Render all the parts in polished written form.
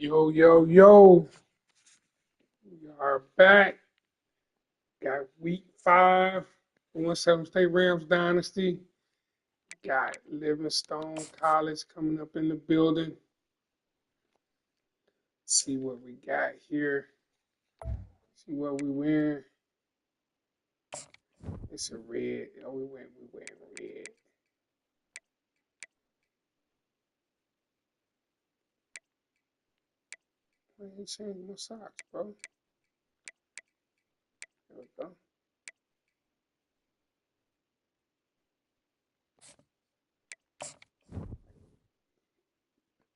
Yo, yo, yo. We are back. Got week 5, 17 State Rams Dynasty. Got Livingstone College coming up in the building. See what we got here. See what we win. It's a red. Oh, we went red. I ain't changed my socks, bro. There we go.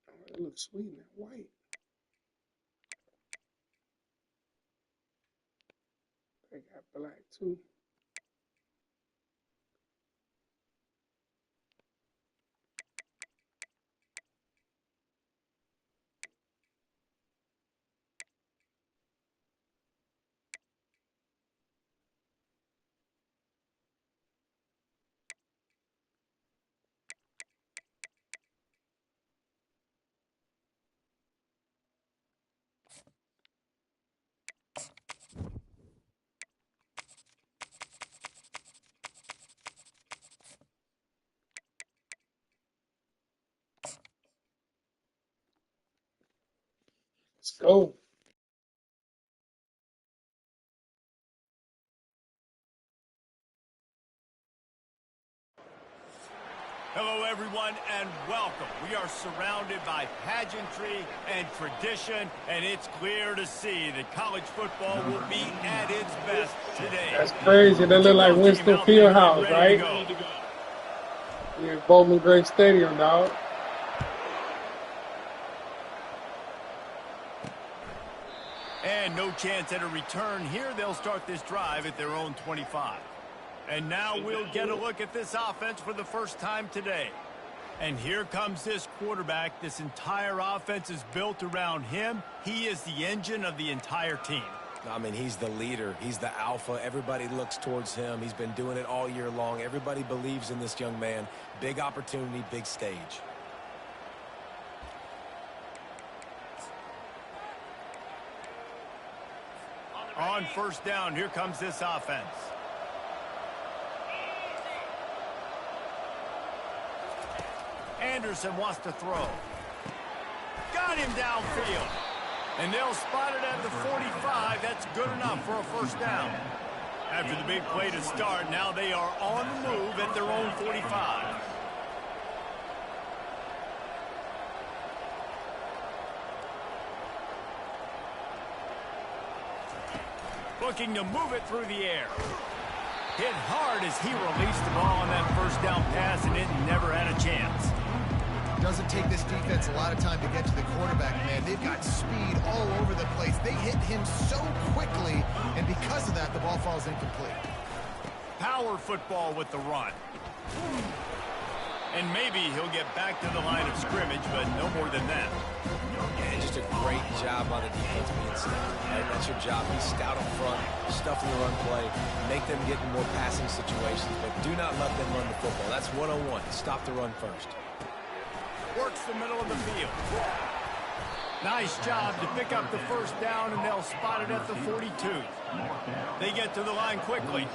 Oh, it looks sweet in that white. They got black too. Let's go. Hello, everyone, and welcome. We are surrounded by pageantry and tradition, and it's clear to see that college football will be at its best today. That's crazy. That look like Winston Fieldhouse, right? Yeah, Bowman Gray Stadium, dog. And no chance at a return here. They'll start this drive at their own 25. And now we'll get a look at this offense for the first time today. And here comes this quarterback. This entire offense is built around him. He is the engine of the entire team. I mean, he's the leader. He's the alpha. Everybody looks towards him. He's been doing it all year long. Everybody believes in this young man. Big opportunity, big stage. On first down, here comes this offense. Anderson wants to throw. Got him downfield. And they'll spot it at the 45. That's good enough for a first down. After the big play to start, now they are on the move at their own 45. Looking to move it through the air. Hit hard as he released the ball on that first down pass, and it never had a chance. Doesn't take this defense a lot of time to get to the quarterback, man. They've got speed all over the place. They hit him so quickly, and because of that, the ball falls incomplete. Power football with the run. And maybe he'll get back to the line of scrimmage, but no more than that. And just a great job on the defense being stout. Right? That's your job. Be stout up front, stuff in the run play, make them get in more passing situations, but do not let them run the football. That's 101. Stop the run first. Works the middle of the field. Nice job to pick up the first down, and they'll spot it at the 42. They get to the line quickly.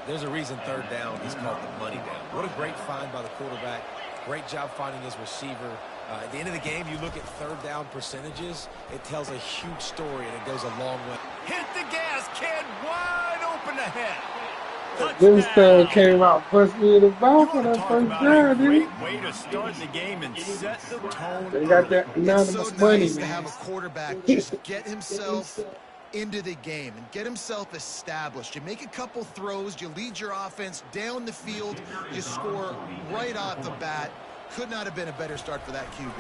There's a reason third down is called the money down. What a great find by the quarterback. Great job finding his receiver. At the end of the game, you look at third down percentages. It tells a huge story, and it goes a long way. Hit the gas, kid. Wide open ahead. Livingstone came out, pushed me in the mouth for that first drive, dude. Way to start the game and set the tone. They got that anonymous money, Nice man. to have a quarterback just get himself into the game and get himself established. You make a couple throws, you lead your offense down the field, you score right off the bat. Could not have been a better start for that QB.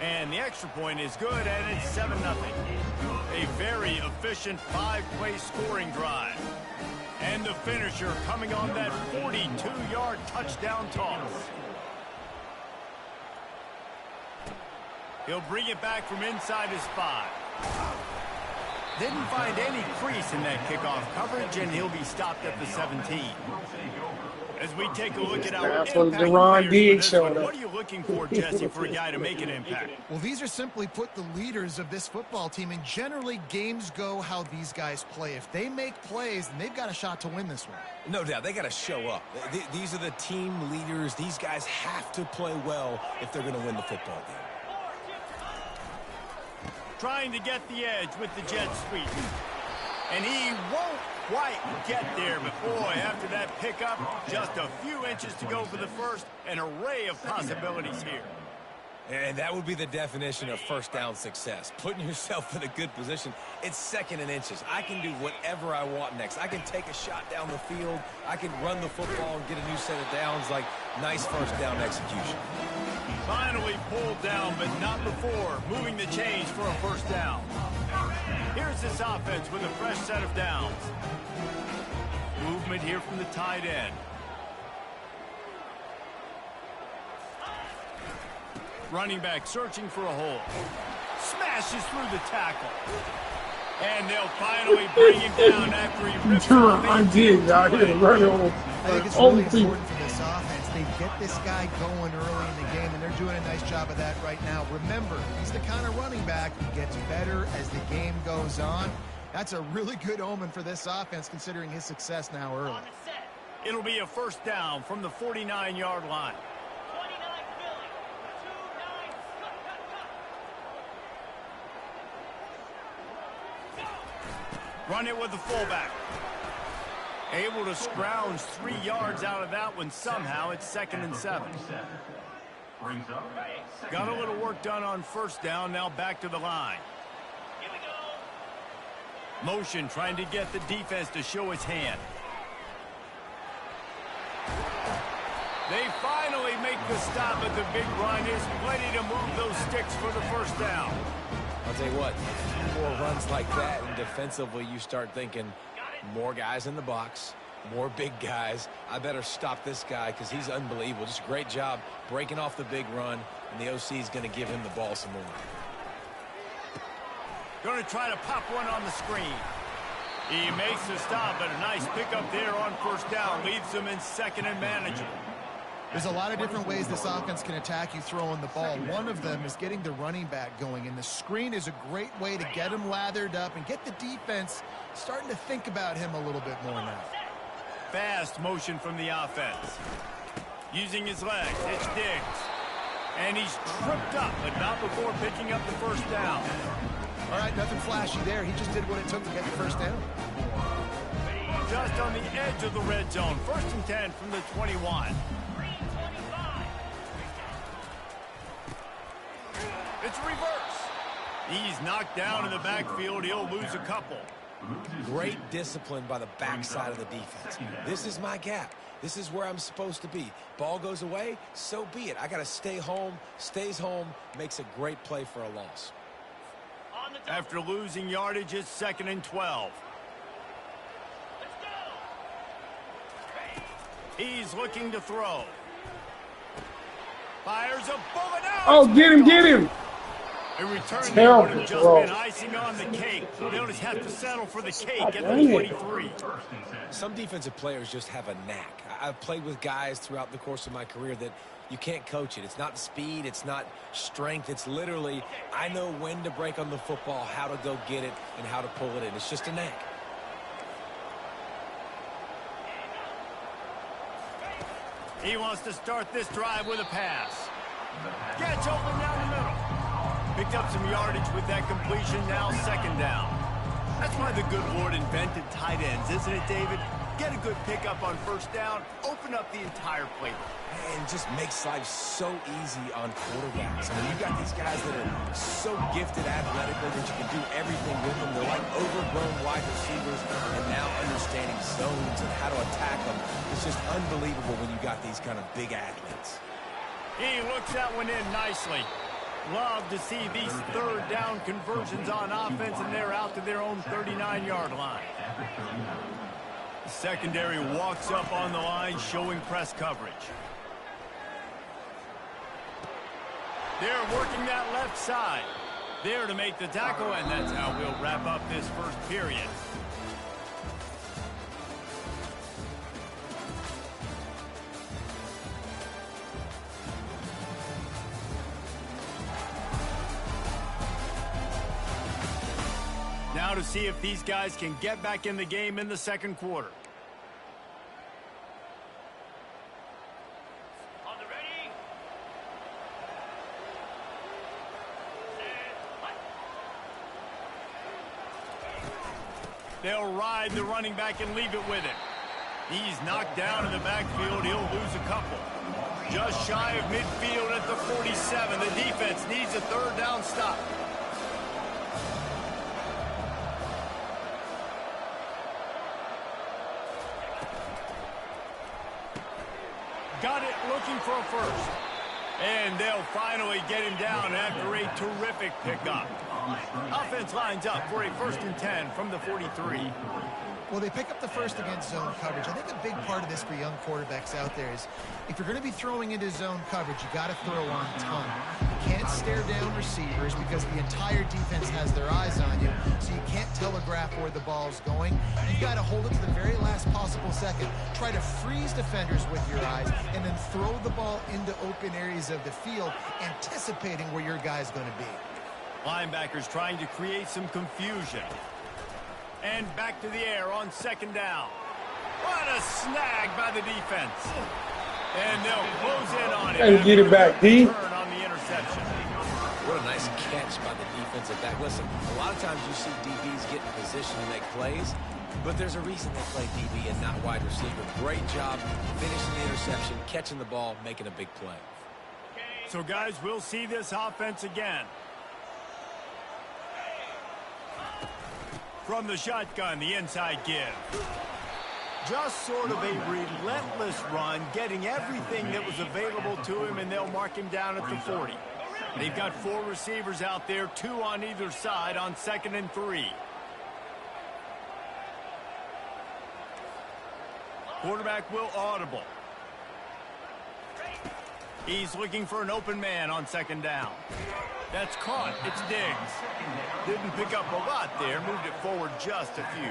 And the extra point is good, and it's 7-0. A very efficient 5-play scoring drive. And the finisher coming on that 42-yard touchdown toss. He'll bring it back from inside his 5. Didn't find any crease in that kickoff coverage, and he'll be stopped at the 17. As we take a look at our That's what impact Deron players did for this show one, up. what are you looking for, Jesse, for a guy to make an impact? Well, these are simply put the leaders of this football team, and generally games go how these guys play. If they make plays, then they've got a shot to win this one. No doubt, they got to show up. These are the team leaders. These guys have to play well if they're going to win the football game. Trying to get the edge with the jet sweep. And he won't quite get there, but boy, after that pickup, just a few inches to go for the first. An array of possibilities here. And that would be the definition of first down success. Putting yourself in a good position. It's second and inches. I can do whatever I want next. I can take a shot down the field. I can run the football and get a new set of downs. Like, nice first down execution. Finally pulled down, but not before moving the chains for a first down. Here's this offense with a fresh set of downs. Movement here from the tight end. Running back searching for a hole. Smashes through the tackle. And they'll finally bring him down after he rips I did. I hit a running on. I think it's really important for this offense. They get this guy going early in the game, and they're doing a nice job of that right now. Remember, he's the kind of running back who gets better as the game goes on. That's a really good omen for this offense, considering his success now early. It'll be a first down from the 49-yard line. Run it with the fullback. Able to scrounge 3 yards out of that one somehow. It's 2nd and 7. Got a little work done on first down. Now back to the line. Motion trying to get the defense to show its hand. They finally make the stop at the big run. Is plenty to move those sticks for the first down. I'll tell you what, more runs like that, and defensively you start thinking more guys in the box, more big guys. I better stop this guy because he's unbelievable. Just a great job breaking off the big run, and the OC is going to give him the ball some more. Going to try to pop one on the screen. He makes the stop, but a nice pickup there on first down. Leaves them in 2nd and manageable. There's a lot of different ways this offense can attack you throwing the ball. One of them is getting the running back going, and the screen is a great way to get him lathered up and get the defense starting to think about him a little bit more now. Fast motion from the offense. Using his legs, it's Diggs. And he's tripped up, but not before picking up the first down. All right, nothing flashy there. He just did what it took to get the first down. Just on the edge of the red zone. 1st and 10 from the 21. It's reverse. He's knocked down in the backfield. He'll lose a couple. Great discipline by the backside of the defense. This is my gap. This is where I'm supposed to be. Ball goes away, so be it. I got to stay home. Stays home, makes a great play for a loss. After losing yardage, it's 2nd and 12. He's looking to throw. Fires a bullet out. Oh, get him, get him. A return there Terrible would have just throw. been icing on the cake. They'll just have to settle for the cake at the 23. Some defensive players just have a knack. I've played with guys throughout the course of my career that you can't coach it. It's not speed. It's not strength. It's literally, I know when to break on the football, how to go get it, and how to pull it in. It's just a knack. He wants to start this drive with a pass. Gets open down the middle. Picked up some yardage with that completion. Now 2nd down. That's why the good Lord invented tight ends, isn't it, David? Get a good pickup on first down. Open up the entire playbook. And just makes life so easy on quarterbacks. I mean, you got these guys that are so gifted athletically that you can do everything with them. They're like overgrown wide receivers, and now understanding zones and how to attack them. It's just unbelievable when you got these kind of big athletes. He looks that one in nicely. Love to see these 3rd down conversions on offense, and they're out to their own 39-yard line. The secondary walks up on the line, showing press coverage. They're working that left side. There to make the tackle, and that's how we'll wrap up this first period. Now to see if these guys can get back in the game in the second quarter. On the ready. They'll ride the running back and leave it with him. He's knocked down in the backfield. He'll lose a couple. Just shy of midfield at the 47. The defense needs a third down stop. Got it, looking for a first. And they'll finally get him down after a terrific pickup. Offense lines up for a 1st and 10 from the 43. Well, they pick up the first against zone coverage. I think a big part of this for young quarterbacks out there is if you're going to be throwing into zone coverage, you got to throw on ton. You can't stare down receivers because the entire defense has their eyes on you, so you can't telegraph where the ball's going. You've got to hold it to the very last possible second. Try to freeze defenders with your eyes and then throw the ball into open areas of the field, anticipating where your guy's going to be. Linebackers trying to create some confusion. And back to the air on 2nd down. What a snag by the defense. And they'll close in on it. And get it back, D. Turn on the interception. What a nice catch by the defensive back. Listen, a lot of times you see DBs get in position to make plays, but there's a reason they play DB and not wide receiver. Great job finishing the interception, catching the ball, making a big play. So, guys, we'll see this offense again. From the shotgun, the inside give. Just sort of a relentless run, getting everything that was available to him, and they'll mark him down at the 40. They've got 4 receivers out there, 2 on either side on 2nd and 3. Quarterback will audible. He's looking for an open man on 2nd down. That's caught. It's Diggs. Didn't pick up a lot there. Moved it forward just a few.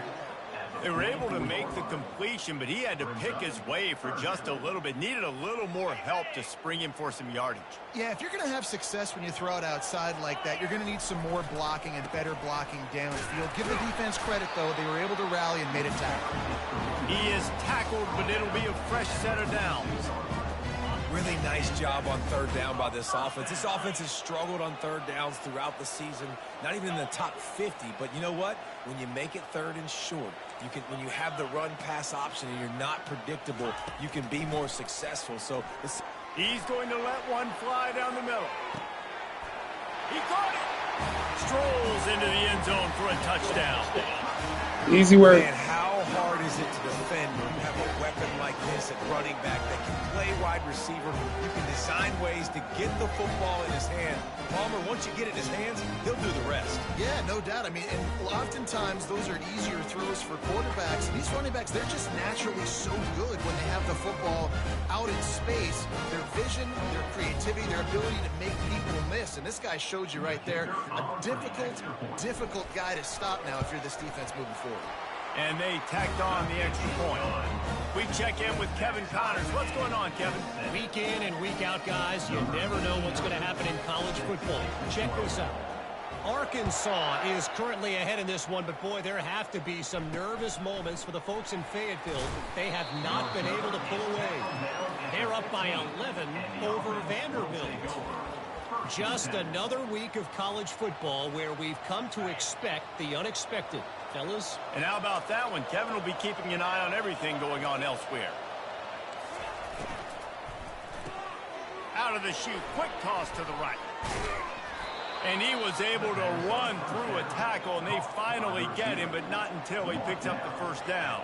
They were able to make the completion, but he had to pick his way for just a little bit. Needed a little more help to spring him for some yardage. Yeah, if you're going to have success when you throw it outside like that, you're going to need some more blocking and better blocking downfield. Give the defense credit, though. They were able to rally and made a tackle. He is tackled, but it'll be a fresh set of downs. Really nice job on 3rd down by this offense. This offense has struggled on 3rd downs throughout the season. Not even in the top 50, but you know what? When you make it 3rd and short, when you have the run-pass option and you're not predictable, you can be more successful. So he's going to let one fly down the middle. He caught it. Strolls into the end zone for a touchdown. Easy work. Man, how hard is it to defend when you have a weapon like this at running back that can play wide receiver? You can design ways to get the football in his hand. Palmer, once you get it in his hands, he'll do the rest. Yeah, no doubt. I mean, and oftentimes those are easier throws for quarterbacks. And these running backs, they're just naturally so good when they have the football out in space. Their vision, their creativity, their ability to make people miss. And this guy showed you right there, a difficult guy to stop now if you're this defense moving forward. And they tacked on the extra point. We check in with Kevin Connors. What's going on, Kevin? Week in and week out, guys, you never know what's going to happen in college football. Check this out. Arkansas is currently ahead in this one, but boy, there have to be some nervous moments for the folks in Fayetteville. They have not been able to pull away. They're up by 11 over Vanderbilt. Just another week of college football where we've come to expect the unexpected. Fellas? And how about that one? Kevin will be keeping an eye on everything going on elsewhere. Out of the chute, quick toss to the right. And he was able to run through a tackle, and they finally get him, but not until he picks up the 1st down.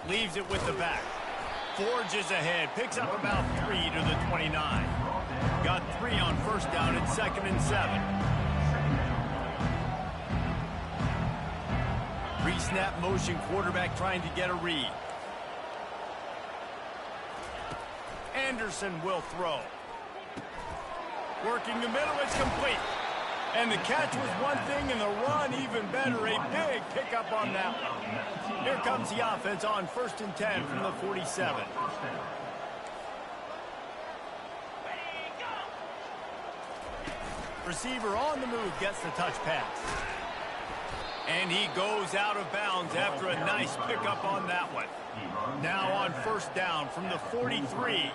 Leaves it with the back. Forges ahead, picks up about 3 to the 29. Got 3 on 1st down at 2nd and 7. Pre-snap motion, quarterback trying to get a read. Anderson will throw. Working the middle, it's complete. And the catch was one thing, and the run even better. A big pickup on that one. Here comes the offense on 1st and 10 from the 47. Receiver on the move gets the touch pass. And he goes out of bounds after a nice pickup on that one. Now on first down from the 43.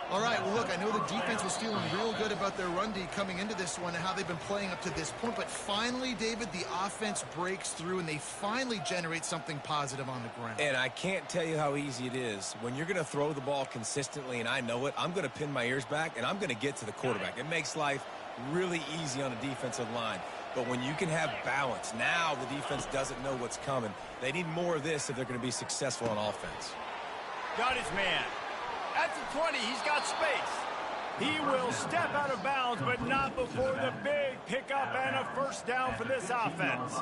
All right, well, look, I know the defense was feeling real good about their run D coming into this one and how they've been playing up to this point. But finally, David, the offense breaks through and they finally generate something positive on the ground. And I can't tell you how easy it is. When you're going to throw the ball consistently, and I know it, I'm going to pin my ears back, and I'm going to get to the quarterback. It makes life really easy on a defensive line. But when you can have balance, now the defense doesn't know what's coming. They need more of this if they're going to be successful on offense. Got his man. At the 20, he's got space. He will step out of bounds, but not before the big pickup and a first down for this offense.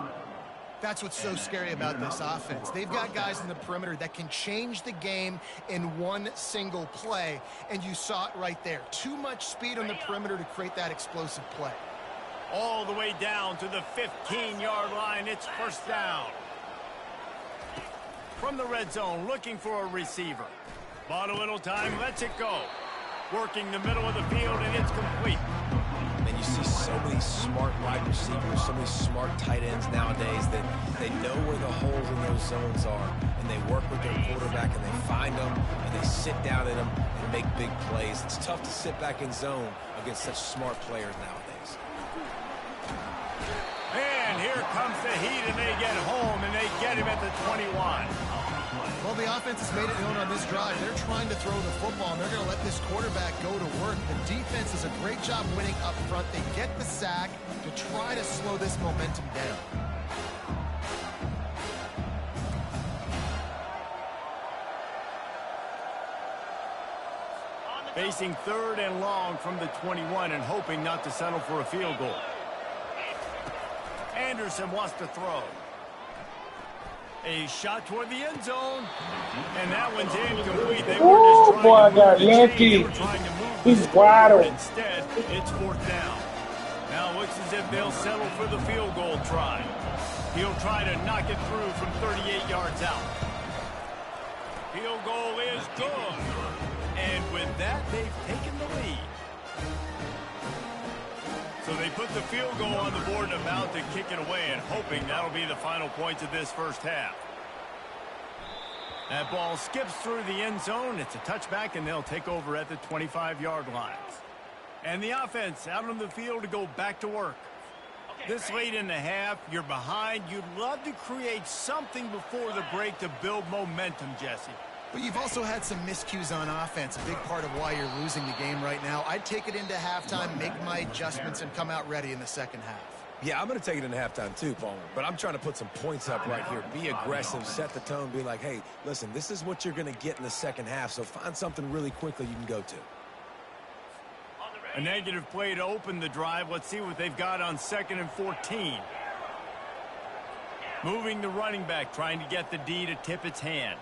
That's what's so scary about this offense. They've got guys in the perimeter that can change the game in one single play, and you saw it right there. Too much speed on the perimeter to create that explosive play. All the way down to the 15-yard line. It's first down. From the red zone, looking for a receiver. Bought a little time, lets it go. Working the middle of the field, and it's complete. And you see so many smart wide receivers, so many smart tight ends nowadays that they know where the holes in those zones are, and they work with their quarterback, and they find them, and they sit down in them and make big plays. It's tough to sit back in zone against such smart players nowadays. And here comes the heat, and they get home, and they get him at the 21. Well, the offense has made it known on this drive. They're trying to throw the football, and they're going to let this quarterback go to work. The defense does a great job winning up front. They get the sack to try to slow this momentum down. Facing third and long from the 21 and hoping not to settle for a field goal. Anderson wants to throw. A shot toward the end zone. And that one's incomplete. They were just boy, trying to got move the lucky. chain. They were trying to move He's the wide score, but open. instead, it's fourth down. Now it looks as if they'll settle for the field goal try. He'll try to knock it through from 38 yards out. Field goal is good. And with that, they've taken the lead. So they put the field goal on the board and about to kick it away and hoping that'll be the final points of this first half. That ball skips through the end zone. It's a touchback, and they'll take over at the 25-yard lines. And the offense out on the field to go back to work. This late in the half, you're behind. You'd love to create something before the break to build momentum, Jesse. But you've also had some miscues on offense, a big part of why you're losing the game right now. I'd take it into halftime, make my adjustments, and come out ready in the second half. Yeah, I'm going to take it into halftime too, Palmer. But I'm trying to put some points up right here. Be aggressive, set the tone, be like, hey, listen, this is what you're going to get in the second half, so find something really quickly you can go to. A negative play to open the drive. Let's see what they've got on 2nd and 14. Moving the running back, trying to get the D to tip its hand.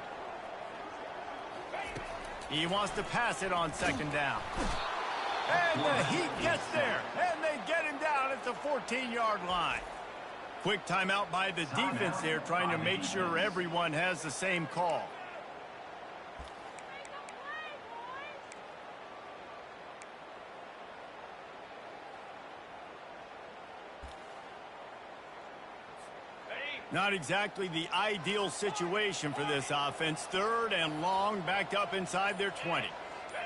He wants to pass it on 2nd down. And the Heat gets there, and they get him down at the 14-yard line. Quick timeout by the defense there, trying to make sure everyone has the same call. Not exactly the ideal situation for this offense. 3rd and long, backed up inside their 20.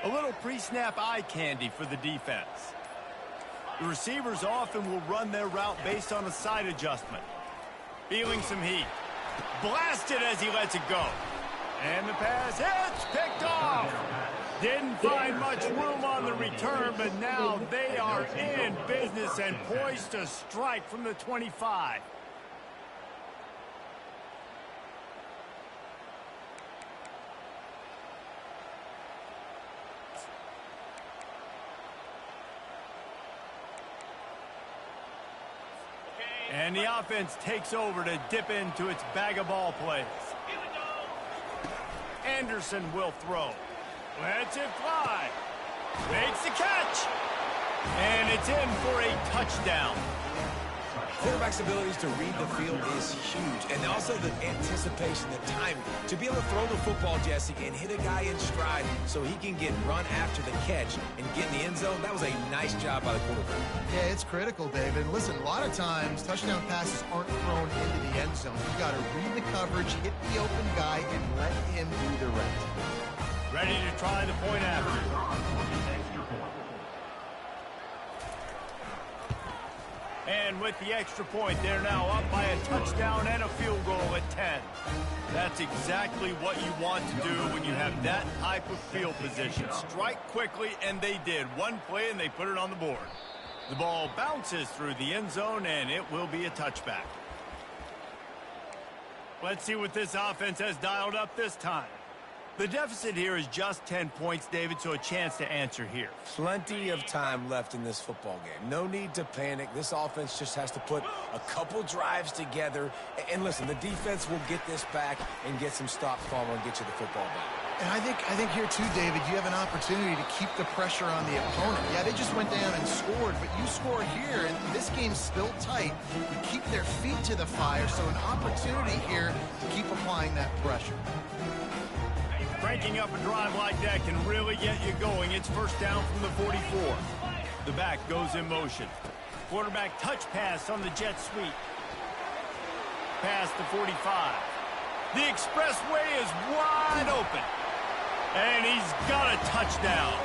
A little pre-snap eye candy for the defense. The receivers often will run their route based on a side adjustment. Feeling some heat. Blasted as he lets it go. And the pass, it's picked off. Didn't find much room on the return, but now they are in business and poised to strike from the 25. And the offense takes over to dip into its bag of ball plays. Anderson will throw. Lets it fly. Makes the catch. And it's in for a touchdown. Quarterback's abilities to read the field is huge. And also the anticipation, the timing. To be able to throw the football, Jesse, and hit a guy in stride so he can get run after the catch and get in the end zone, that was a nice job by the quarterback. Yeah, it's critical, David. And listen, a lot of times, touchdown passes aren't thrown into the end zone. You've got to read the coverage, hit the open guy, and let him do the rest. Ready to try the point after. And with the extra point, they're now up by a touchdown and a field goal at 10. That's exactly what you want to do when you have that type of field position. Strike quickly, and they did. One play, and they put it on the board. The ball bounces through the end zone, and it will be a touchback. Let's see what this offense has dialed up this time. The deficit here is just 10 points, David, so a chance to answer here. Plenty of time left in this football game. No need to panic. This offense just has to put a couple drives together. And listen, the defense will get this back and get some stops following and get you the football back. And I think here too, David, you have an opportunity to keep the pressure on the opponent. Yeah, they just went down and scored, but you score here, and this game's still tight. You keep their feet to the fire, so an opportunity here to keep applying that pressure. Cranking up a drive like that can really get you going. It's first down from the 44. The back goes in motion. Quarterback touch pass on the jet sweep. Past the 45. The expressway is wide open. And he's got a touchdown.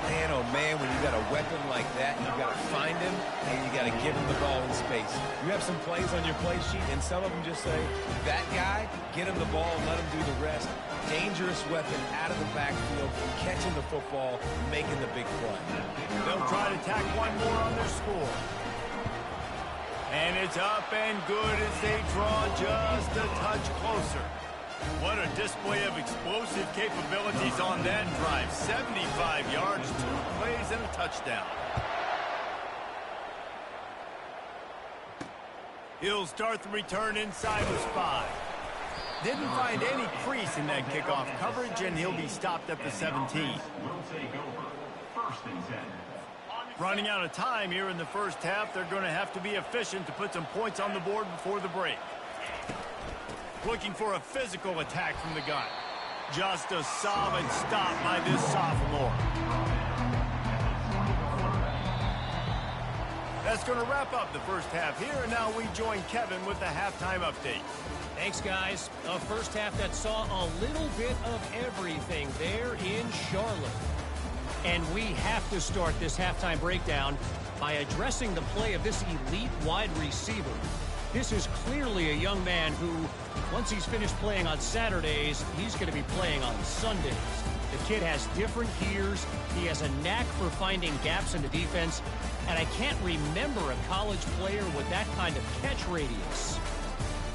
Man, oh man, when you got a weapon like that, you got to find him and you got to give him the ball in space. You have some plays on your play sheet, and some of them just say, that guy, get him the ball, let him do the rest. Dangerous weapon out of the backfield, catching the football, making the big play. They'll try to tack one more on their score. And it's up and good as they draw just a touch closer. What a display of explosive capabilities on that drive. 75 yards, 2 plays, and a touchdown. He'll start the return inside his 5. Didn't find any crease in that kickoff coverage, and he'll be stopped at the 17. Running out of time here in the first half, they're going to have to be efficient to put some points on the board before the break. Looking for a physical attack from the gun. Just a solid stop by this sophomore. That's going to wrap up the first half here, and now we join Kevin with the halftime update. Thanks, guys. A first half that saw a little bit of everything there in Charlotte. And we have to start this halftime breakdown by addressing the play of this elite wide receiver. This is clearly a young man who, once he's finished playing on Saturdays, he's going to be playing on Sundays. The kid has different gears. He has a knack for finding gaps in the defense. And I can't remember a college player with that kind of catch radius.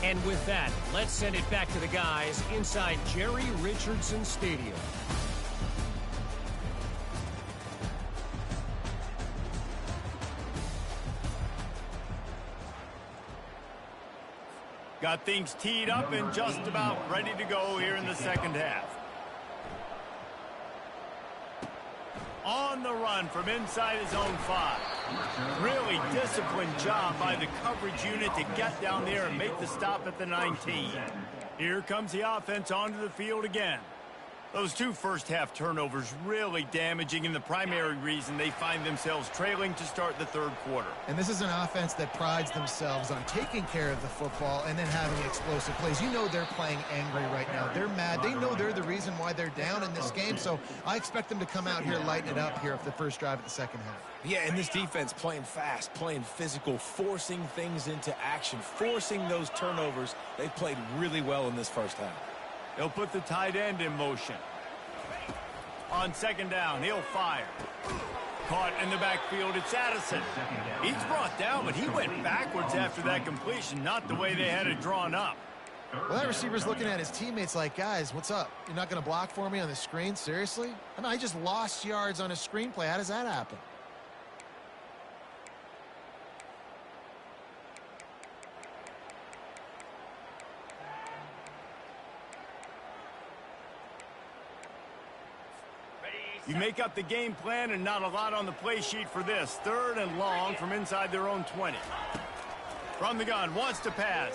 And with that, let's send it back to the guys inside Jerry Richardson Stadium. Got things teed up and just about ready to go here in the second half. On the run from inside his own 5. Really disciplined job by the coverage unit to get down there and make the stop at the 19. Here comes the offense onto the field again. Those 2 first-half turnovers really damaging, and the primary reason they find themselves trailing to start the third quarter. And this is an offense that prides themselves on taking care of the football and then having explosive plays. You know they're playing angry right now. They're mad. They know they're the reason why they're down in this game, so I expect them to come out here, lighten it up here for the first drive of the second half. Yeah, and this defense playing fast, playing physical, forcing things into action, forcing those turnovers. They played really well in this first half. They'll put the tight end in motion. On second down, he'll fire. Caught in the backfield, it's Addison. He's brought down, but he went backwards after that completion, not the way they had it drawn up. Well, that receiver's looking at his teammates like, guys, what's up? You're not going to block for me on the screen? Seriously? I mean, I just lost yards on a screenplay. How does that happen? You make up the game plan and not a lot on the play sheet for this. 3rd and long from inside their own 20. From the gun, wants to pass.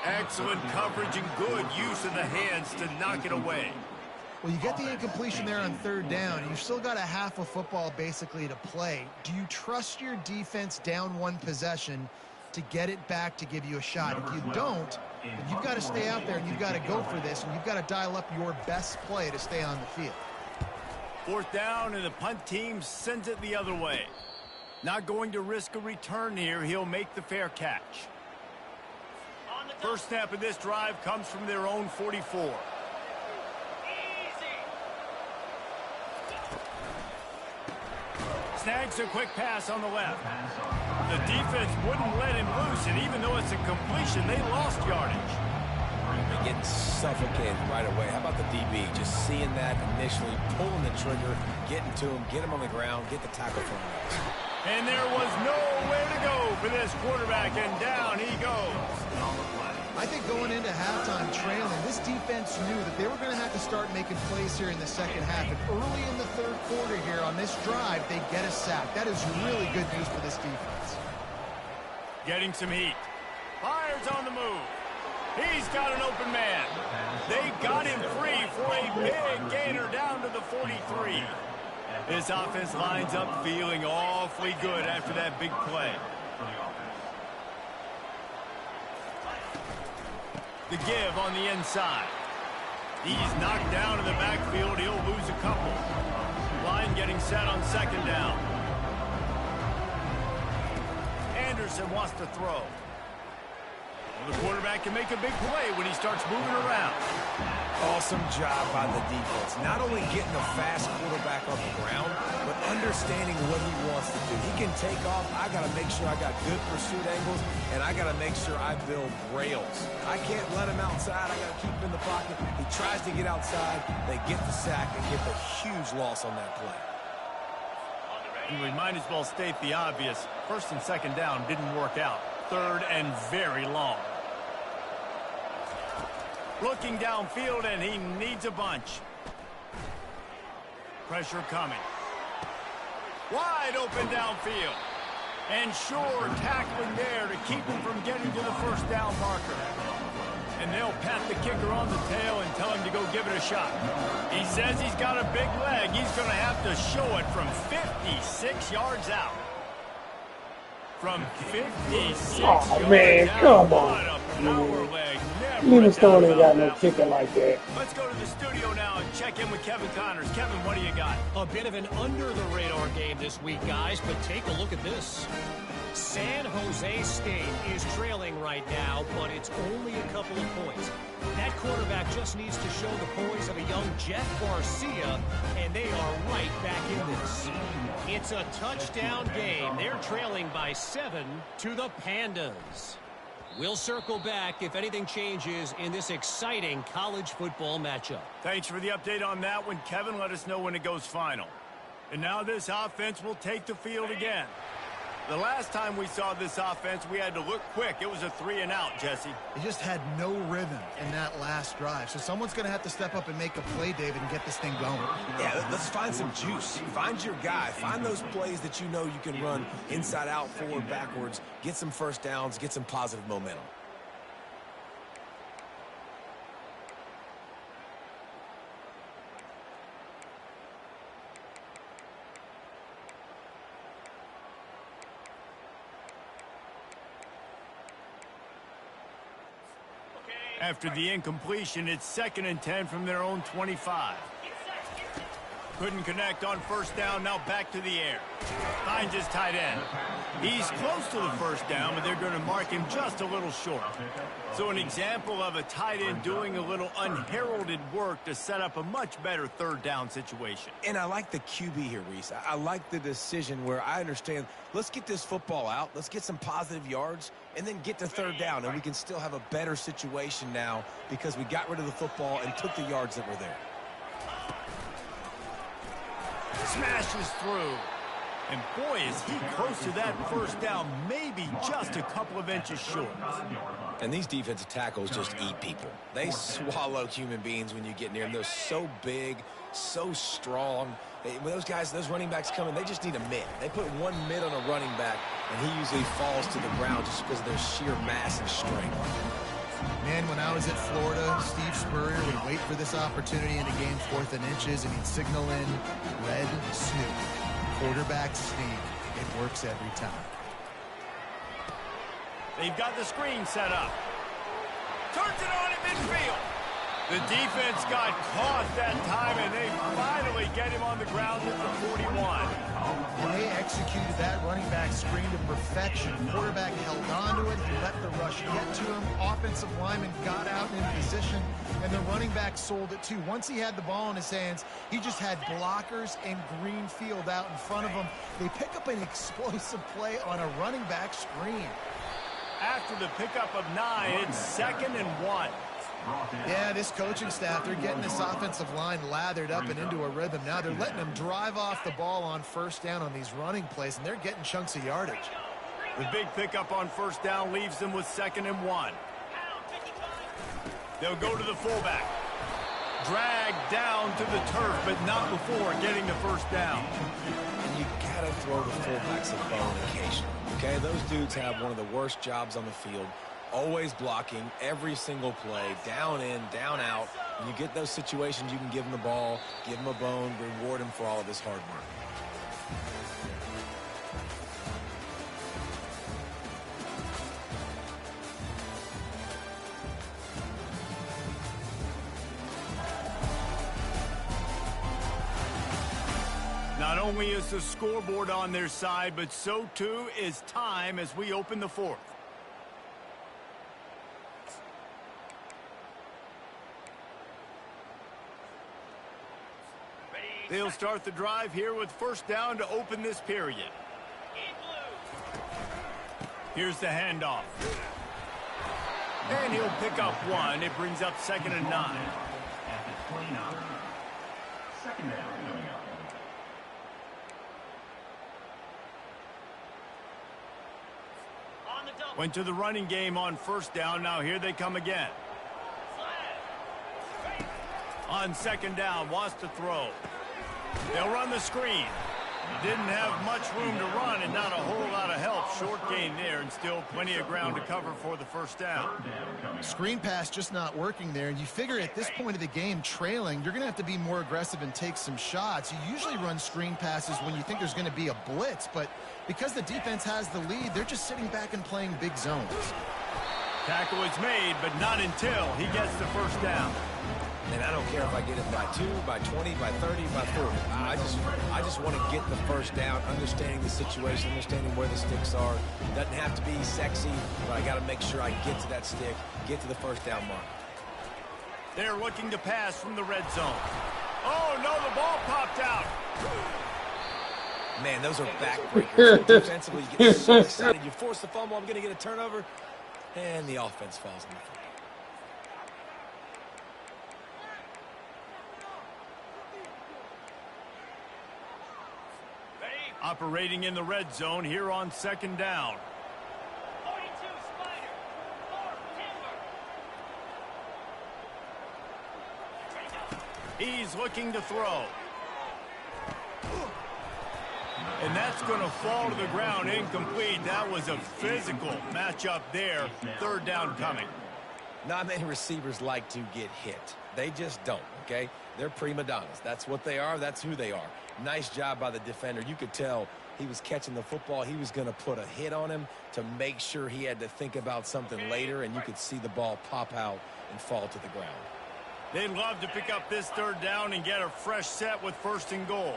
Excellent coverage and good use of the hands to knock it away. Well, you get the incompletion there on third down, and you've still got a half of football basically to play. Do you trust your defense down one possession to get it back to give you a shot? If you don't, then you've got to stay out there and you've got to go for this, and you've got to dial up your best play to stay on the field. Fourth down, and the punt team sends it the other way. Not going to risk a return here. He'll make the fair catch. First snap of this drive comes from their own 44. Snags a quick pass on the left. The defense wouldn't let him loose, and even though it's a completion, they lost yardage. They're getting suffocated right away. How about the DB? Just seeing that initially, pulling the trigger, getting to him, get him on the ground, get the tackle from him. And there was nowhere to go for this quarterback, and down he goes. I think going into halftime trailing, this defense knew that they were going to have to start making plays here in the second half. And early in the third quarter here on this drive, they get a sack. That is really good news for this defense. Getting some heat. Fires on the move. He's got an open man. They got him free for a big gainer down to the 43. This offense lines up feeling awfully good after that big play. The give on the inside. He's knocked down in the backfield. He'll lose a couple. Line getting set on second down. Anderson wants to throw. Well, the quarterback can make a big play when he starts moving around. Awesome job by the defense. Not only getting a fast quarterback off the ground, but understanding what he wants to do. He can take off. I got to make sure I got good pursuit angles, and I got to make sure I build rails. I can't let him outside. I got to keep him in the pocket. He tries to get outside. They get the sack and get the huge loss on that play. And we might as well state the obvious. First and second down didn't work out. Third and very long. Looking downfield, and he needs a bunch. Pressure coming. Wide open downfield. And sure tackling there to keep him from getting to the first down marker. And they'll pat the kicker on the tail and tell him to go give it a shot. He says he's got a big leg. He's going to have to show it from 56 yards out. From 56 Oh, man, come on. What a power leg. Livingstone ain't got no kicker like that. Let's go to the studio now and check in with Kevin Connors. Kevin, what do you got? A bit of an under-the-radar game this week, guys, but take a look at this. San Jose State is trailing right now, but it's only a couple of points. That quarterback just needs to show the poise of a young Jeff Garcia, and they are right back in this. It's a touchdown game. They're trailing by 7 to the Pandas. We'll circle back if anything changes in this exciting college football matchup. Thanks for the update on that one, Kevin. Let us know when it goes final. And now this offense will take the field again. The last time we saw this offense, we had to look quick. It was a 3-and-out, Jesse. They just had no rhythm in that last drive. So someone's going to have to step up and make a play, David, and get this thing going. Yeah, let's find some juice. Find your guy. Find those plays that you know you can run inside out, forward, backwards. Get some first downs. Get some positive momentum. After the incompletion, it's 2nd and 10 from their own 25. Couldn't connect on first down, now back to the air. Finds his tight end. He's close to the first down, but they're going to mark him just a little short. So an example of a tight end doing a little unheralded work to set up a much better third down situation. And I like the QB here, Reese. I like the decision where I understand, let's get this football out, let's get some positive yards, and then get to third down, and we can still have a better situation now because we got rid of the football and took the yards that were there. Smashes through. And boy, is he close to that first down, maybe just a couple of inches short. And these defensive tackles just eat people. They swallow human beings when you get near them. They're so big, so strong. When those guys, those running backs come in, they just need a mid. They put one mid on a running back, and he usually falls to the ground just because of their sheer mass and strength. Man, when I was at Florida, Steve Spurrier would wait for this opportunity in a game 4th and inches, and he'd signal in red snoop. Quarterback sneak. It works every time. They've got the screen set up. Turns it on in midfield. The defense got caught that time, and they finally get him on the ground at the 41. And they executed that running back screen to perfection. Quarterback held on to it. He let the rush get to him. Offensive lineman got out in position, and the running back sold it too. Once he had the ball in his hands, he just had blockers and green field out in front of him. They pick up an explosive play on a running back screen. After the pickup of 9, it's 2nd and 1. Yeah, this coaching staff, they're getting this offensive line lathered up and into a rhythm. Now they're letting them drive off the ball on first down on these running plays, and they're getting chunks of yardage. The big pickup on first down leaves them with 2nd and 1. They'll go to the fullback. Dragged down to the turf, but not before getting the first down. And you gotta throw the fullbacks a bone occasionally. Okay, those dudes have one of the worst jobs on the field. Always blocking every single play, down in, down out. When you get those situations, you can give him the ball, give him a bone, reward him for all of his hard work. Not only is the scoreboard on their side, but so too is time as we open the 4th. They'll start the drive here with first down to open this period. Here's the handoff. And he'll pick up 1. It brings up 2nd and 9. Went to the running game on first down. Now here they come again. On 2nd down, wants to throw. They'll run the screen. Didn't have much room to run and not a whole lot of help. Short gain there and still plenty of ground to cover for the first down. Screen pass just not working there. And you figure at this point of the game, trailing, you're going to have to be more aggressive and take some shots. You usually run screen passes when you think there's going to be a blitz. But because the defense has the lead, they're just sitting back and playing big zones. Tackle is made, but not until he gets the first down. And I don't care if I get it by 2, by 20, by 30, by 40. I just want to get the first down, understanding the situation, understanding where the sticks are. Doesn't have to be sexy, but I got to make sure I get to that stick, get to the first down mark. They're looking to pass from the red zone. Oh, no, the ball popped out. Man, those are backbreakers. Defensively, you get so excited. You force the fumble, I'm going to get a turnover, and the offense falls in the field. Operating in the red zone here on 2nd down. 42 Spider. 4 Timber. He's looking to throw. And that's going to fall to the ground incomplete. That was a physical matchup there. 3rd down coming. Not many receivers like to get hit. They just don't, okay? They're prima donnas. That's what they are. That's who they are. Nice job by the defender. You could tell he was catching the football. He was going to put a hit on him to make sure he had to think about something later, and you could see the ball pop out and fall to the ground. They'd love to pick up this 3rd down and get a fresh set with 1st and goal.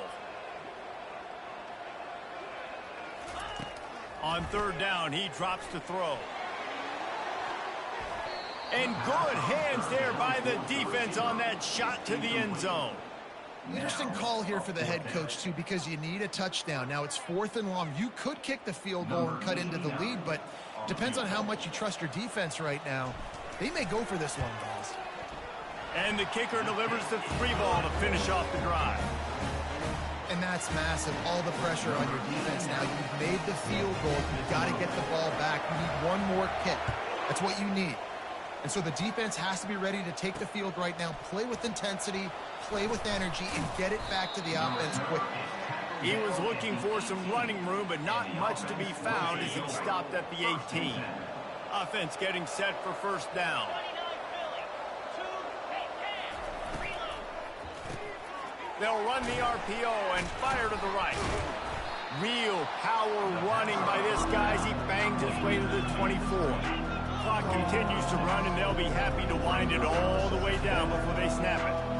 On 3rd down, he drops to throw. And good hands there by the defense on that shot to the end zone. Interesting call here for the head coach, too, because you need a touchdown. Now it's 4th and long. You could kick the field goal and cut into the lead, but depends on how much you trust your defense right now. They may go for this one, guys. And the kicker delivers the 3 ball to finish off the drive. And that's massive. All the pressure on your defense now. You've made the field goal. You've got to get the ball back. You need one more kick. That's what you need. And so the defense has to be ready to take the field right now, play with intensity, play with energy, and get it back to the offense quickly. He was looking for some running room, but not much to be found as he stopped at the 18. Offense getting set for first down. They'll run the RPO and fire to the right. Real power running by this guy as he bangs his way to the 24. Clock continues to run, and they'll be happy to wind it all the way down before they snap it.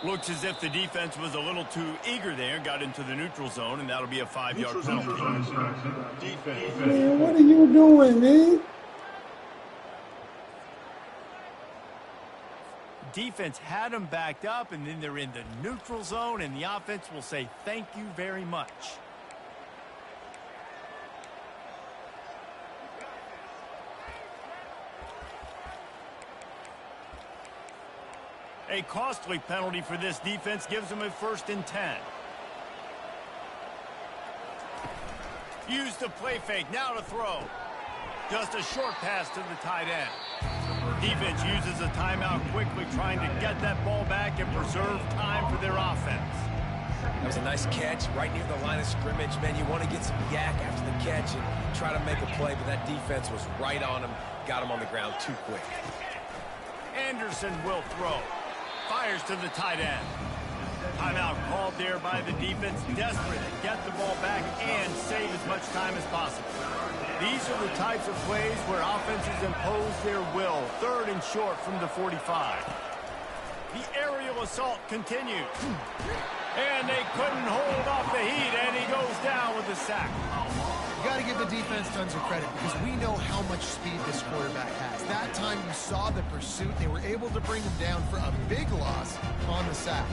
Looks as if the defense was a little too eager there, got into the neutral zone, and that'll be a 5-yard penalty. Man, what are you doing, man? Defense had them backed up, and then they're in the neutral zone, and the offense will say thank you very much. A costly penalty for this defense gives them a 1st and 10. Use the play fake, now to throw. Just a short pass to the tight end. Defense uses a timeout quickly, trying to get that ball back and preserve time for their offense. That was a nice catch right near the line of scrimmage. Man, you want to get some yak after the catch and try to make a play, but that defense was right on him, got him on the ground too quick. Anderson will throw. Fires to the tight end. Timeout called there by the defense, desperate to get the ball back and save as much time as possible. These are the types of plays where offenses impose their will. 3rd and short from the 45. The aerial assault continues. And they couldn't hold off the heat, and he goes down with a sack. You got to give the defense tons of credit because we know how much speed this quarterback has. That time you saw the pursuit. They were able to bring him down for a big loss on the sack.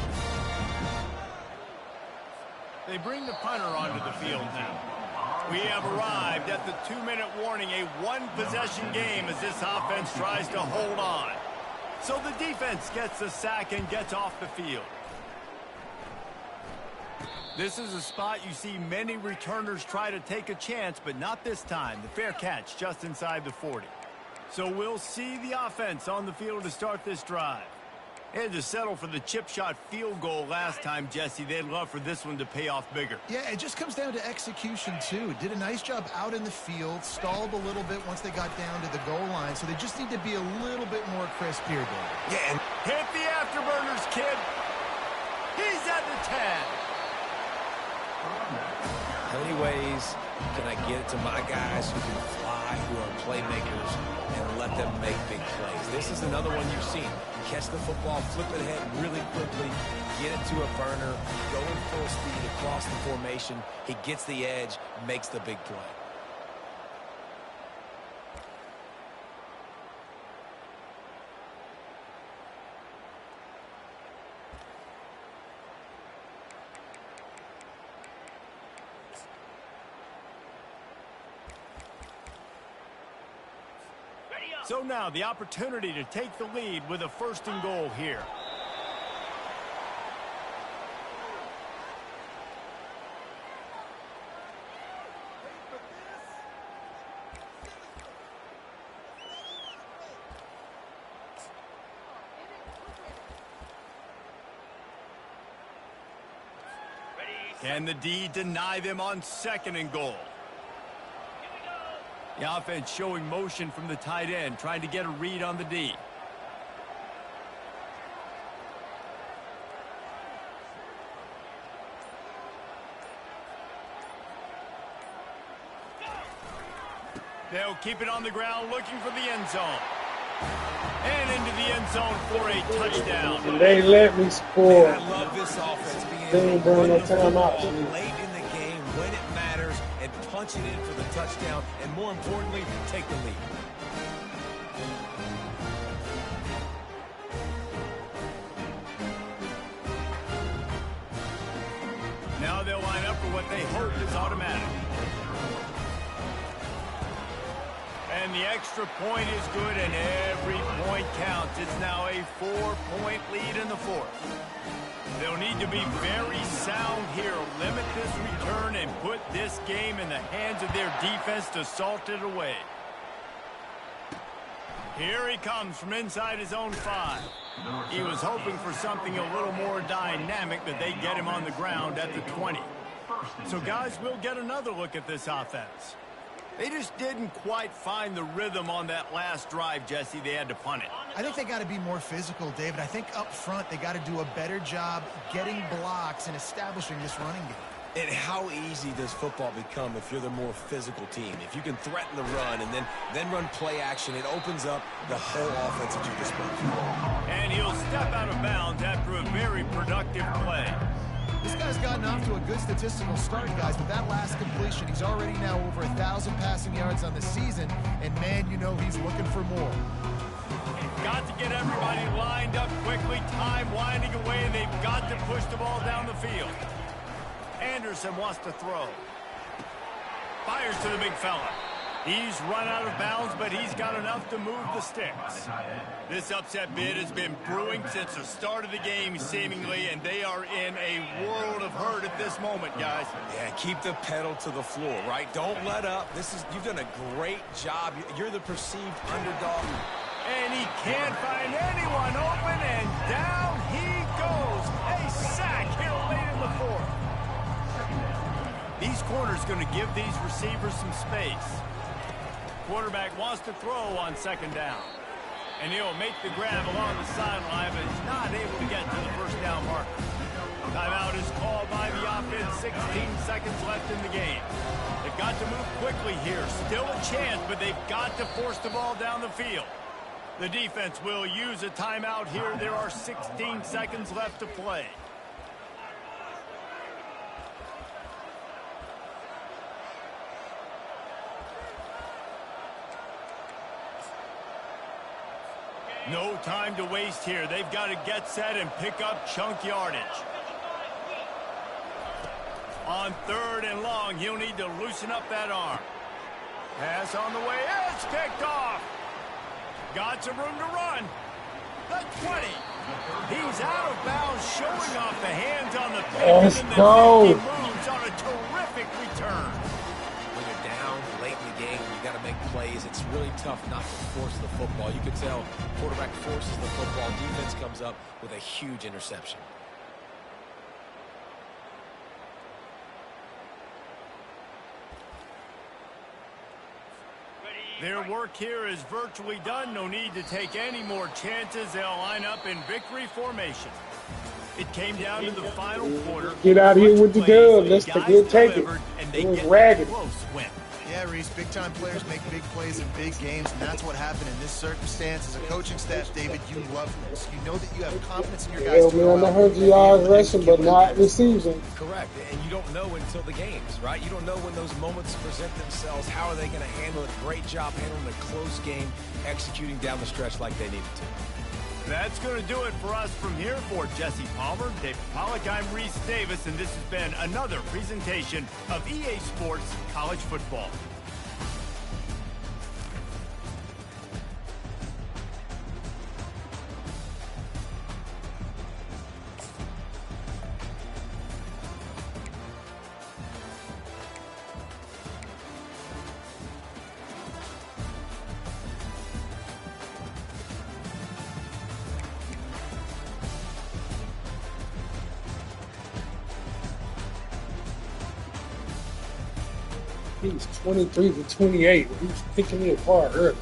They bring the punter onto the field now. We have arrived at the 2-minute warning, a one-possession game as this offense tries to hold on. So the defense gets the sack and gets off the field. This is a spot you see many returners try to take a chance, but not this time. The fair catch just inside the 40. So we'll see the offense on the field to start this drive. They had to settle for the chip shot field goal last time, Jesse. They'd love for this one to pay off bigger. Yeah, it just comes down to execution, too. Did a nice job out in the field, stalled a little bit once they got down to the goal line, so they just need to be a little bit more crisp here, David. Yeah, and hit the afterburners, kid. He's at the 10. how many ways can I get it to my guys who can fly, who are playmakers, and let them make big plays? This is another one you've seen. Catch the football, flip it ahead really quickly, get it to a burner, go in full speed across the formation. He gets the edge, makes the big play. So now the opportunity to take the lead with a 1st and goal here. Can the D deny them on 2nd and goal? The offense showing motion from the tight end, trying to get a read on the D. They'll keep it on the ground, looking for the end zone. And into the end zone for a touchdown. And they let me score. Man, I love this offense being They ain't burn no time out. late in the game when it matters and punch it in for the touchdown, and more importantly, take the lead. for what they hope is automatic. And the extra point is good, and every point counts. It's now a 4-point lead in the fourth. They'll need to be very sound here, limit this return, and put this game in the hands of their defense to salt it away. Here he comes from inside his own 5. He was hoping for something a little more dynamic, but they get him on the ground at the 20. So, guys, we'll get another look at this offense. They just didn't quite find the rhythm on that last drive, Jesse. They had to punt it. I think they got to be more physical, David. I think up front they got to do a better job getting blocks and establishing this running game. And how easy does football become if you're the more physical team? If you can threaten the run and then run play action, it opens up the whole offense at your disposal. And he'll step out of bounds after a very productive play. This guy's gotten off to a good statistical start, guys. With that last completion, he's already now over 1,000 passing yards on the season. And, man, you know he's looking for more. Got to get everybody lined up quickly. Time winding away, and they've got to push the ball down the field. Anderson wants to throw. Fires to the big fella. He's run out of bounds, but he's got enough to move the sticks. This upset bid has been brewing since the start of the game, seemingly, and they are in a world of hurt at this moment, guys. Yeah, keep the pedal to the floor, right? Don't let up. You've done a great job. You're the perceived underdog. And he can't find anyone open, and down he goes. A sack here late in the fourth. These corners going to give these receivers some space. Quarterback wants to throw on second down. And he'll make the grab along the sideline, but is not able to get to the first down marker. Timeout is called by the offense. 16 seconds left in the game. They've got to move quickly here. Still a chance, but they've got to force the ball down the field. The defense will use a timeout here. There are 16 seconds left to play. No time to waste here. They've got to get set and pick up chunk yardage. On 3rd and long, he'll need to loosen up that arm. Pass on the way. It's picked off. Got some room to run. The 20. He's out of bounds, showing off the hands on the pick. Let's and go. He moves on a terrific return. When you're down late in the game, you got to make plays. It's really tough not to force the football. You can tell quarterback forces the football. Defense comes up with a huge interception. Their work here is virtually done. No need to take any more chances. They'll line up in victory formation. It came down to the final quarter. Get out of here with the dub. Let's take it. And they It was get ragged. a close win. Yeah, Reese, big-time players make big plays in big games, and that's what happened in this circumstance. As a coaching staff, David, you love this. You know that you have confidence in your guys. Hell, man, I heard you yards rushing, but not receiving. Correct, and you don't know until the games, right? You don't know when those moments present themselves. How are they going to handle it? Great job handling a close game, executing down the stretch like they needed to. That's going to do it for us from here. For Jesse Palmer, David Pollack, I'm Reese Davis, and this has been another presentation of EA Sports College Football. He's 23 to 28. He's picking me apart early.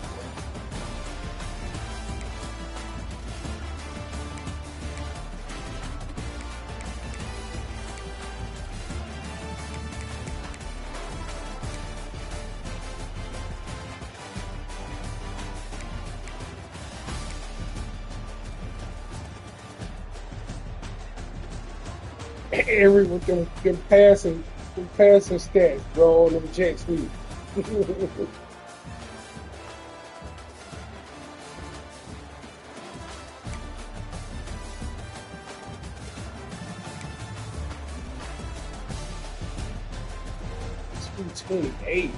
Every with them passing stats, bro, on them jet sweep. 228.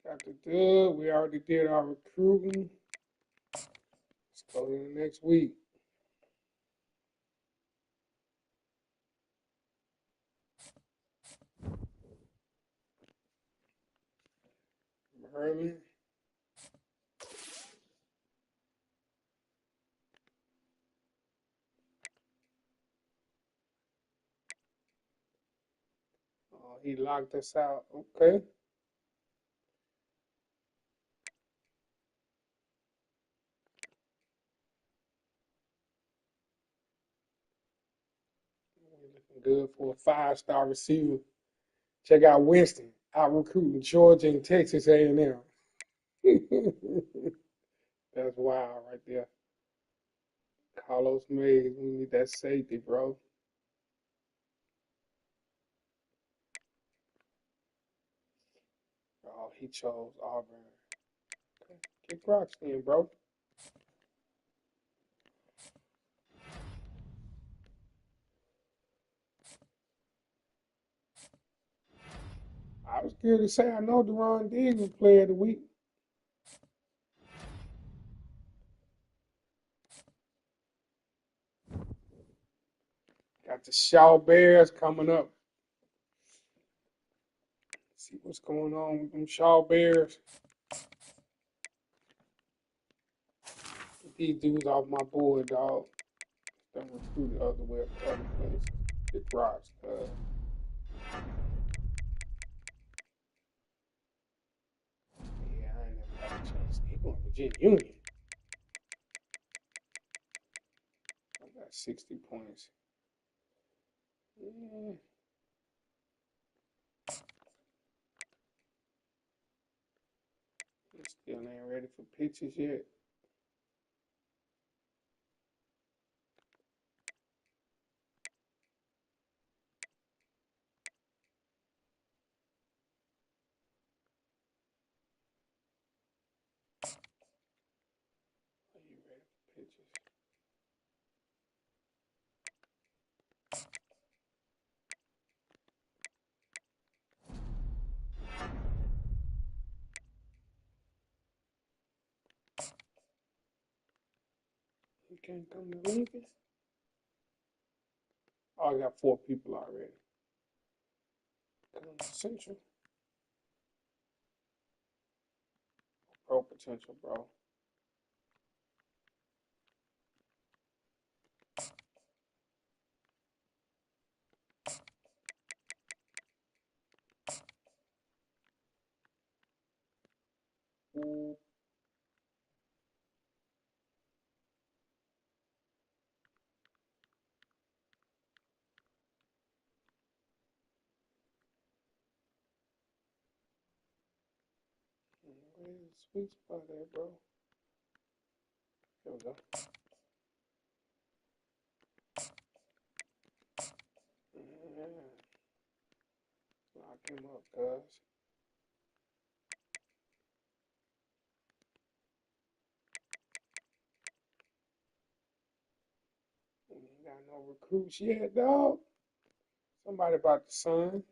Got the dub. We already did our recruiting. Let's go to the next week. Merlin. Oh, he locked us out. Okay. We're looking good for a 5-star receiver. Check out Winston, out recruiting Georgia and Texas A&M. That's wild right there. Carlos Mays, we need that safety, bro. Oh, he chose Auburn. Okay. Kick rocks in, bro. I was good to say I know Deron Diggs was player of the week. Got the Shaw Bears coming up. See what's going on with them Shaw Bears. Get these dudes off my board, dog. Don't recruit the other way, other places. Kick rocks. Yeah, I ain't never had a chance. He going to Virginia Union. I got 60 points. Yeah. He still ain't ready for pitches yet. Are you ready for pitches? You can't come to Lincoln? Oh, I got 4 people already. Come to Central. Pro potential, bro. Where's the sweet spot at, bro? There we go. Yeah. Lock him up, cuz. Got no recruits yet, dog. Somebody about to sign.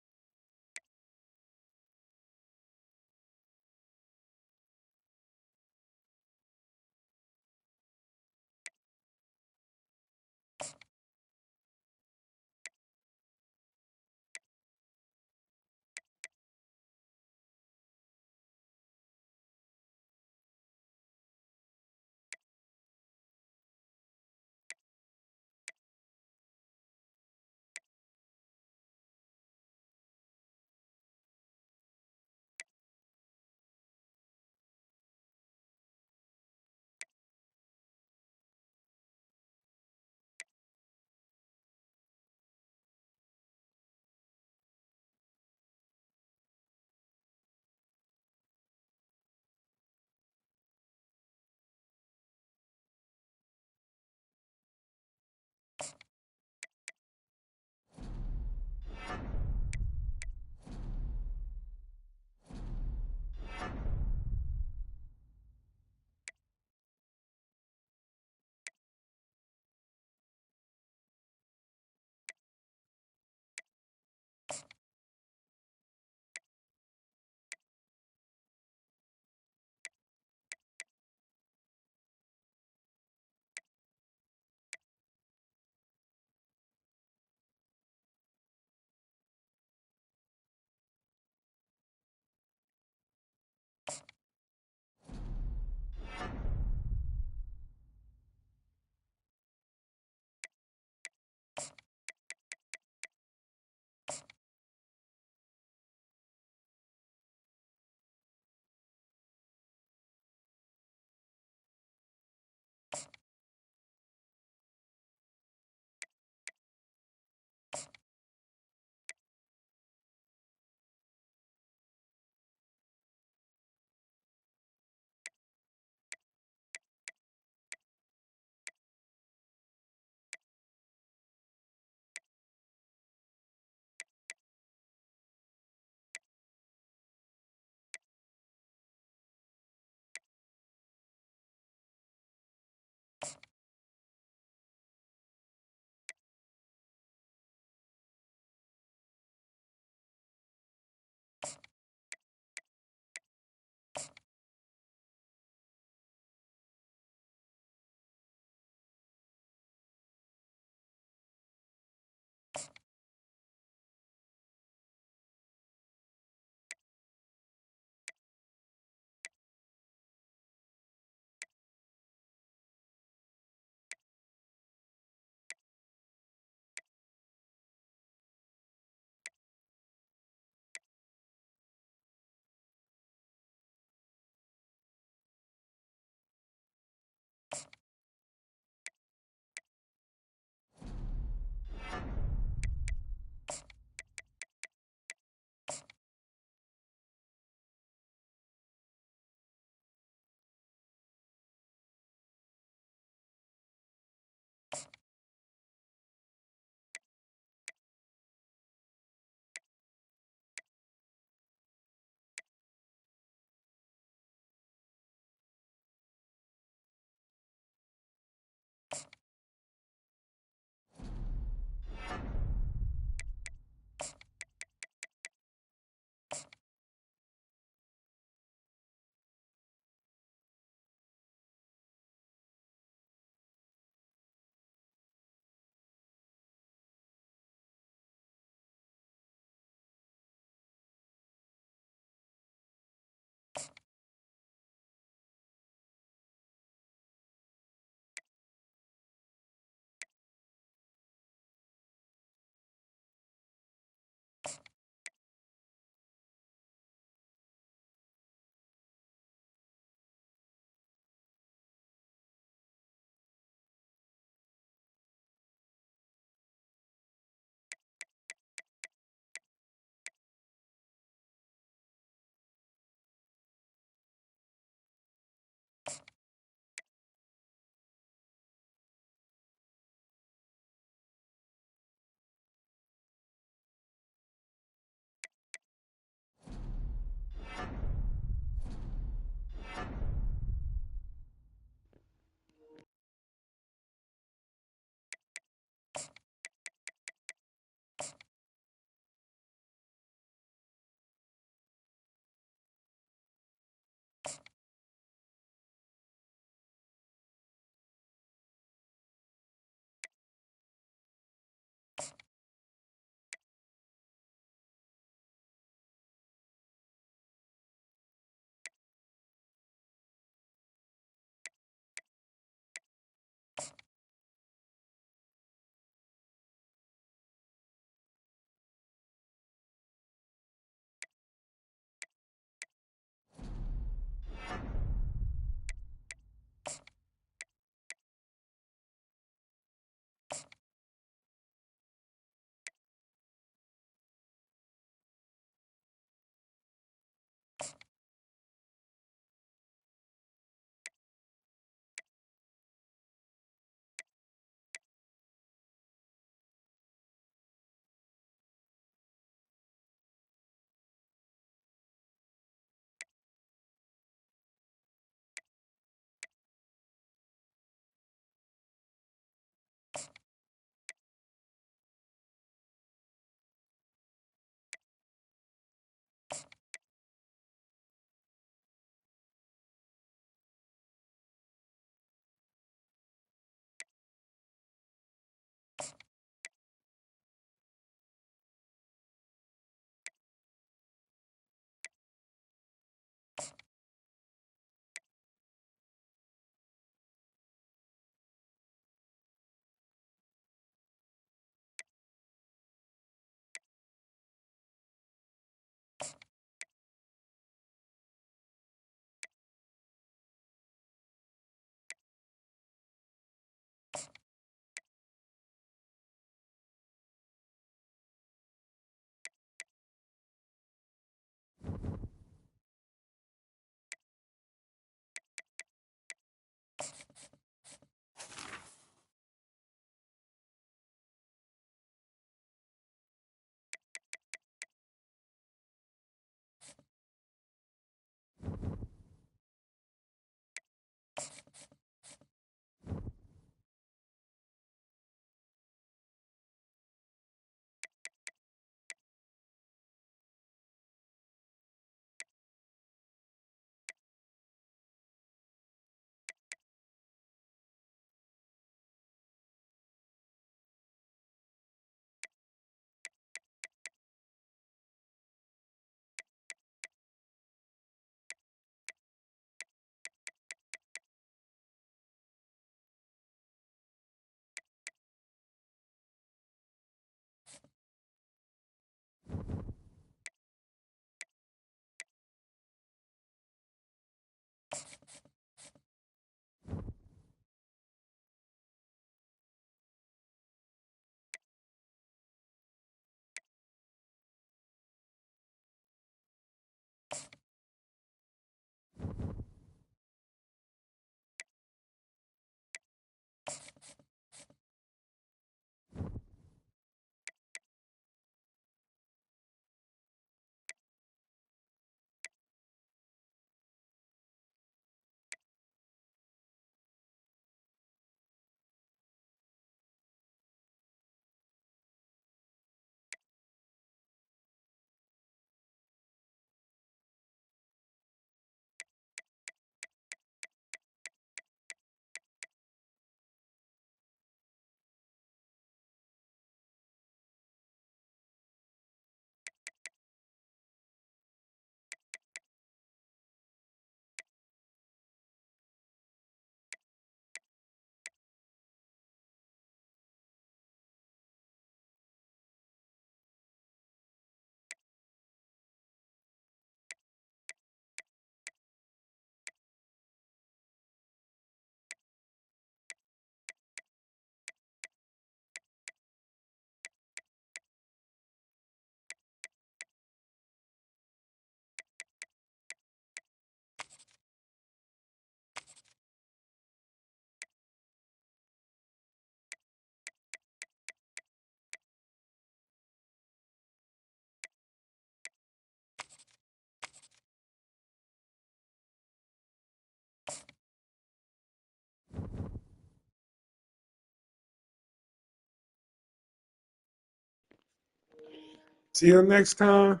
Till next time,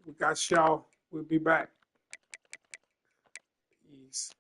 we got y'all. We'll be back. Peace.